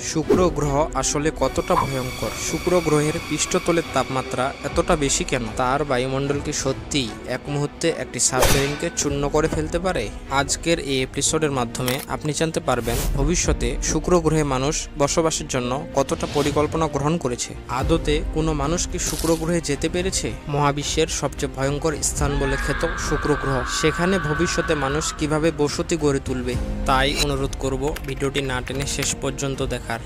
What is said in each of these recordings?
শুক্র গ্রহ আসলে কতটা ভয়ঙ্কর? শুক্র গ্রহের পৃষ্ঠতলের তাপমাত্রা এতটা বেশি কেন? তার বায়ুমণ্ডল কি সত্যিই এক মুহূর্তে একটি সাবমেরিনকে চূর্ণ করে ফেলতে পারে? আজকের এই এপিসোডের মাধ্যমে আপনি জানতে পারবেন ভবিষ্যতে শুক্র গ্রহে মানুষ বসবাসের জন্য কতটা পরিকল্পনা গ্রহণ করেছে। আদতে কোনো মানুষ কি শুক্র গ্রহে যেতে পেরেছে? মহাবিশ্বের সবচেয়ে ভয়ঙ্কর স্থান বলে খ্যাত শুক্র গ্রহ, সেখানে ভবিষ্যতে মানুষ কিভাবে বসতি গড়ে তুলবে? তাই অনুরোধ করব ভিডিওটি না টেনে শেষ পর্যন্ত দেখার।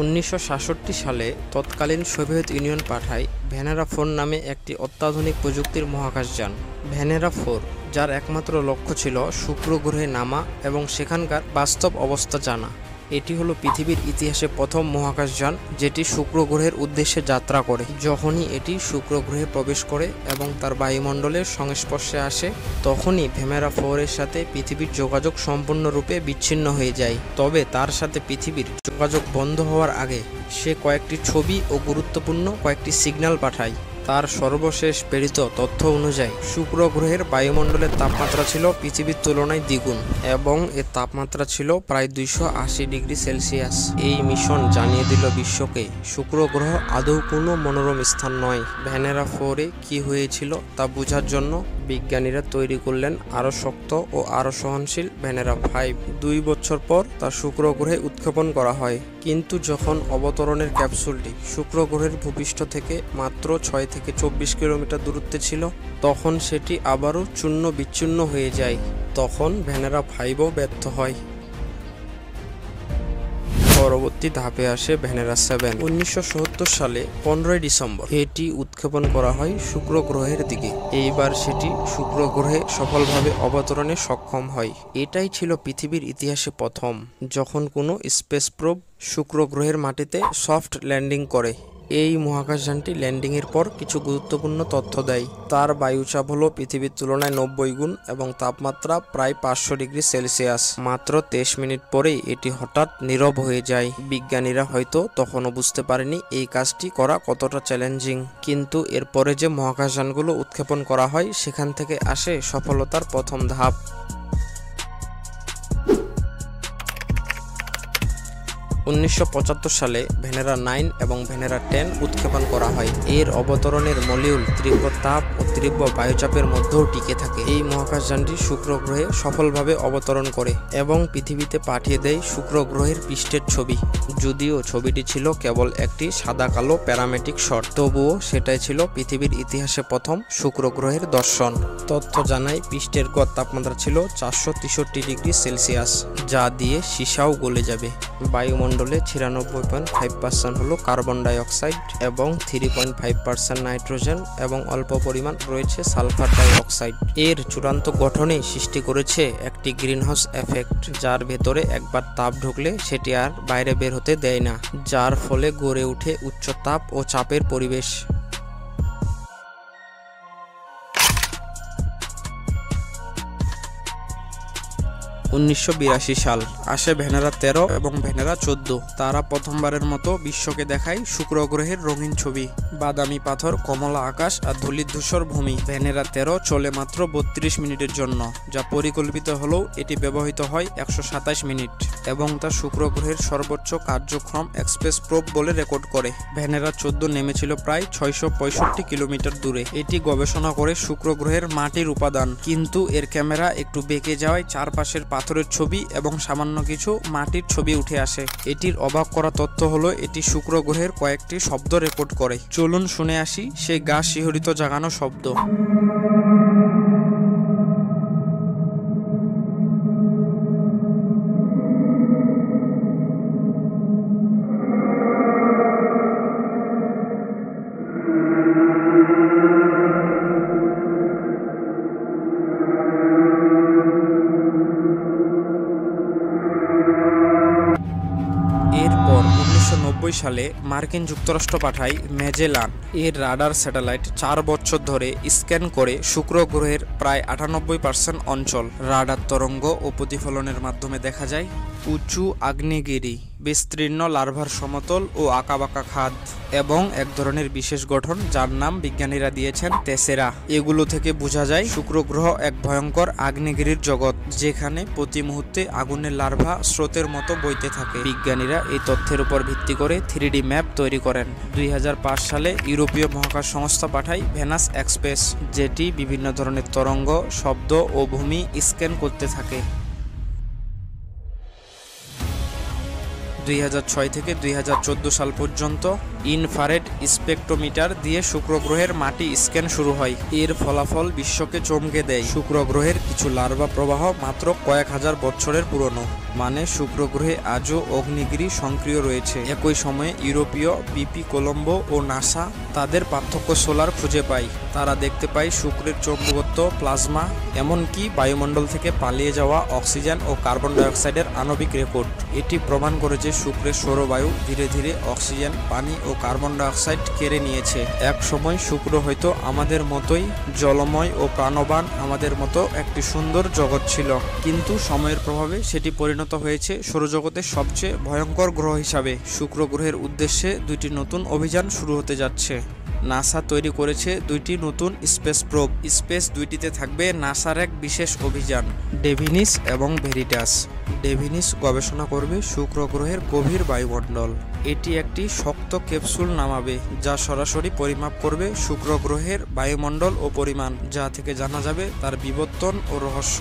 1966 সালে তৎকালীন সোভিয়েত ইউনিয়ন পাঠায় ভেনেরা 4 নামে একটি অত্যাধুনিক প্রযুক্তির মহাকাশযান। ভেনেরা 4, যার একমাত্র লক্ষ্য ছিল শুক্র গ্রহে নামা এবং সেখানকার বাস্তব অবস্থা জানা। এটি হলো পৃথিবীর ইতিহাসে প্রথম মহাকাশযান যেটি শুক্র গ্রহের উদ্দেশ্যে যাত্রা করে। যখনই এটি শুক্র গ্রহে প্রবেশ করে এবং তার বায়ুমণ্ডলের সংস্পর্শে আসে, তখনই ভেনেরা 4 এর সাথে পৃথিবীর যোগাযোগ সম্পূর্ণরূপে বিচ্ছিন্ন হয়ে যায়। তবে তার সাথে পৃথিবীর যোগাযোগ বন্ধ হওয়ার আগে সে কয়েকটি ছবি ও গুরুত্বপূর্ণ কয়েকটি সিগন্যাল পাঠায়। তার সর্বশেষ প্রেরিত তথ্য অনুযায়ী শুক্র গ্রহের বায়ুমণ্ডলের তাপমাত্রা ছিল পৃথিবীর তুলনায় দ্বিগুণ এবং এর তাপমাত্রা ছিল প্রায় 280 ডিগ্রি সেলসিয়াস। এই মিশন জানিয়ে দিল বিশ্বকে শুক্র গ্রহ আদৌ কোনো মনোরম স্থান নয়। ভেনেরা 4 এ কী হয়েছিল তা বোঝার জন্য বিজ্ঞানীরা তৈরি করলেন আরও শক্ত ও আরও সহনশীল ভেনেরা 5। 2 বছর পর তা শুক্র গ্রহে উৎক্ষেপণ করা হয়। কিন্তু যখন অবতরণের ক্যাপসুলটি শুক্র গ্রহের ভূপৃষ্ঠ থেকে মাত্র 6 থেকে 24 কিলোমিটার দূরত্বে ছিল, তখন সেটি আবারও চূর্ণ বিচ্ছিন্ন হয়ে যায়। তখন ভেনেরা 5ও ব্যর্থ হয়। পরবর্তী ধাপে আসে ভেনেরা 7। 1970 সালে 15 ডিসেম্বর এটি উৎক্ষেপণ করা হয় শুক্র গ্রহের দিকে। এইবার সেটি শুক্র গ্রহে সফলভাবে অবতরণে সক্ষম হয়। এটাই ছিল পৃথিবীর ইতিহাসে প্রথম যখন কোনো স্পেস প্রোব শুক্র গ্রহের মাটিতে সফট ল্যান্ডিং করে। এই মহাকাশযানটি ল্যান্ডিংয়ের পর কিছু গুরুত্বপূর্ণ তথ্য দেয়। তার বায়ুচাপ হলো পৃথিবীর তুলনায় 90 গুণ এবং তাপমাত্রা প্রায় 500 ডিগ্রি সেলসিয়াস। মাত্র 23 মিনিট পরেই এটি হঠাৎ নীরব হয়ে যায়। বিজ্ঞানীরা হয়তো তখনও বুঝতে পারেনি এই কাজটি করা কতটা চ্যালেঞ্জিং। কিন্তু এরপরে যে মহাকাশযানগুলো উৎক্ষেপণ করা হয় সেখান থেকে আসে সফলতার প্রথম ধাপ। 1975 সালে ভেনেরা 9 এবং ভেনেরা 10 উৎক্ষেপণ করা হয়। এর অবতরণের মলিউল তীব্র তাপ ও তীব্র বায়ুচাপের মধ্যেও টিকে থাকে। এই মহাকাশযানটি শুক্র গ্রহে সফলভাবে অবতরণ করে এবং পৃথিবীতে পাঠিয়ে দেয় শুক্র গ্রহের পৃষ্ঠের ছবি। যদিও ছবিটি ছিল কেবল একটি সাদা কালো প্যারামেটিক শট, তবুও সেটাই ছিল পৃথিবীর ইতিহাসে প্রথম শুক্র গ্রহের দর্শন। তথ্য জানায় পৃষ্ঠের গড় তাপমাত্রা ছিল 463 ডিগ্রি সেলসিয়াস, যা দিয়ে সীসাও গলে যাবে। বায়ুমণ্ডলে 96.5% হলো কার্বন ডাই অক্সাইড এবং 3.5% নাইট্রোজেন এবং অল্প পরিমাণ রয়েছে সালফার ডাই অক্সাইড। এর চূড়ান্ত গঠনেই সৃষ্টি করেছে একটি গ্রিনহাউস এফেক্ট, যার ভেতরে একবার তাপ ঢুকলে সেটি আর বাইরে বের হতে দেয় না, যার ফলে গড়ে ওঠে উচ্চ তাপ ও চাপের পরিবেশ। 1982 সাল আসে ভেনেরা 13 এবং ভেনেরা 14। তারা প্রথমবারের মতো বিশ্বকে দেখায় শুক্র গ্রহের রঙিন ছবি। বাদামি পাথর, কমলা আকাশ আর ধূলিধূসর ভূমি। ভেনেরা 13 চলে মাত্র 32 মিনিটের জন্য, যা পরিকল্পিত হলেও এটি ব্যবহৃত হয় 127 মিনিট এবং তা শুক্র গ্রহের সর্বোচ্চ কার্যক্ষম এক্সপ্রেস প্রোব বলে রেকর্ড করে। ভেনেরা 14 নেমেছিল প্রায় 665 কিলোমিটার দূরে। এটি গবেষণা করে শুক্র গ্রহের মাটির উপাদান, কিন্তু এর ক্যামেরা একটু বেঁকে যাওয়ায় চারপাশের পাথরের ছবি এবং সামান্য কিছু মাটির ছবি উঠে আসে। এটির অবাক করা তথ্য হলো এটি শুক্র গ্রহের কয়েকটি শব্দ রেকর্ড করে। চলুন শুনে আসি সেই গা শিহরিত জাগানো শব্দ। এরপর 1990 সালে মার্কিন যুক্তরাষ্ট্র পাঠায় ম্যাজেলান। এর রাডার স্যাটেলাইট 4 বছর ধরে স্ক্যান করে শুক্র গ্রহের প্রায় 98% অঞ্চল। রাডার তরঙ্গ ও প্রতিফলনের মাধ্যমে দেখা যায় উঁচু আগ্নেয়গিরি, বিস্তীর্ণ লার্ভার সমতল ও আঁকাবাঁকা খাদ এবং এক ধরনের বিশেষ গঠন যার নাম বিজ্ঞানীরা দিয়েছেন তেসেরা। এগুলো থেকে বোঝা যায় শুক্র গ্রহ এক ভয়ঙ্কর আগ্নেয়গিরির জগৎ, যেখানে প্রতি মুহূর্তে আগুনের লার্ভা স্রোতের মতো বইতে থাকে। বিজ্ঞানীরা এই তথ্যের উপর ভিত্তি করে 3D ম্যাপ তৈরি করেন। 2005 সালে ইউরোপীয় মহাকাশ সংস্থা পাঠায় ভেনাস এক্সপ্রেস, যেটি বিভিন্ন ধরনের তরঙ্গ, শব্দ ও ভূমি স্ক্যান করতে থাকে। 2006 থেকে 2014 সাল পর্যন্ত ইনফ্রারেড স্পেকট্রোমিটার দিয়ে শুক্র গ্রহের মাটি স্ক্যান শুরু হয়। এর ফলাফল বিশ্বকে চমকে দেয়। শুক্র গ্রহের কিছু লার্ভা প্রবাহ মাত্র কয়েক হাজার বছরের পুরনো, মানে শুক্র গ্রহে আজও অগ্নিগিরি সক্রিয় রয়েছে। একই সময়ে ইউরোপীয় বিপি কলম্বো ও নাসা তাদের পার্থক্য সোলার খুঁজে পায়। তারা দেখতে পায় শুক্রের চৌম্বকত্ব, প্লাজমা, এমনকি বায়ুমণ্ডল থেকে পালিয়ে যাওয়া অক্সিজেন ও কার্বন ডাইঅক্সাইডের আণবিক রেকর্ড। এটি প্রমাণ করে যে শুক্রের সৌরবায়ু ধীরে ধীরে অক্সিজেন, পানি ও কার্বন ডাইঅক্সাইড কেড়ে নিয়েছে। এক সময় শুক্র হয়তো আমাদের মতোই জলময় ও প্রাণবান, আমাদের মতো একটি সুন্দর জগৎ ছিল, কিন্তু সময়ের প্রভাবে সেটি পরিণত হয়েছে সৌরজগতের সবচেয়ে ভয়ঙ্কর গ্রহ হিসাবে। শুক্র গ্রহের উদ্দেশ্যে 2টি নতুন অভিযান শুরু হতে যাচ্ছে। নাসা তৈরি করেছে 2টি নতুন স্পেস প্রোব। স্পেস 2টিতে থাকবে নাসার এক বিশেষ অভিযান, ডেভিনিস এবং ভেরিটাস। ডেভিনিস গবেষণা করবে শুক্র গ্রহের গভীর বায়ুমণ্ডল। এটি একটি শক্ত ক্যাপসুল নামাবে যা সরাসরি পরিমাপ করবে শুক্র গ্রহের বায়ুমণ্ডল ও পরিমাণ, যা থেকে জানা যাবে তার বিবর্তন ও রহস্য।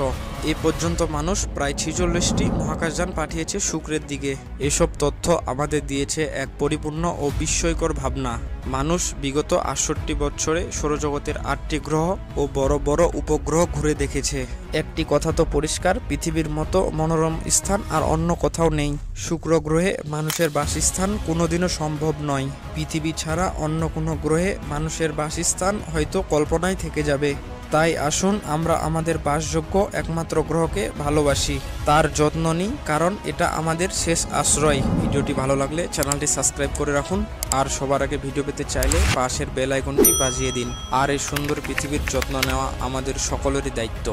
এ পর্যন্ত মানুষ প্রায় 46টি মহাকাশযান পাঠিয়েছে শুক্রের দিকে। এসব তথ্য আমাদের দিয়েছে এক পরিপূর্ণ ও বিস্ময়কর ভাবনা। মানুষ বিগত 68 বছরে সৌরজগতের 8টি গ্রহ ও বড় বড় উপগ্রহ ঘুরে দেখেছে। একটি কথা তো পরিষ্কার, পৃথিবীর মতো মনোরম স্থান আর অন্য কোথাও নেই। শুক্র গ্রহে মানুষের বাসস্থান কোনোদিনও সম্ভব নয়। পৃথিবী ছাড়া অন্য কোনো গ্রহে মানুষের বাসস্থান হয়তো কল্পনায় থেকে যাবে। তাই আসুন আমরা আমাদের বাসযোগ্য একমাত্র গ্রহকে ভালোবাসি, তার যত্ন নিই, কারণ এটা আমাদের শেষ আশ্রয়। ভিডিওটি ভালো লাগলে চ্যানেলটি সাবস্ক্রাইব করে রাখুন, আর সবার আগে ভিডিও পেতে চাইলে পাশের বেল আইকনটি বাজিয়ে দিন। আর এই সুন্দর পৃথিবীর যত্ন নেওয়া আমাদের সকলেরই দায়িত্ব।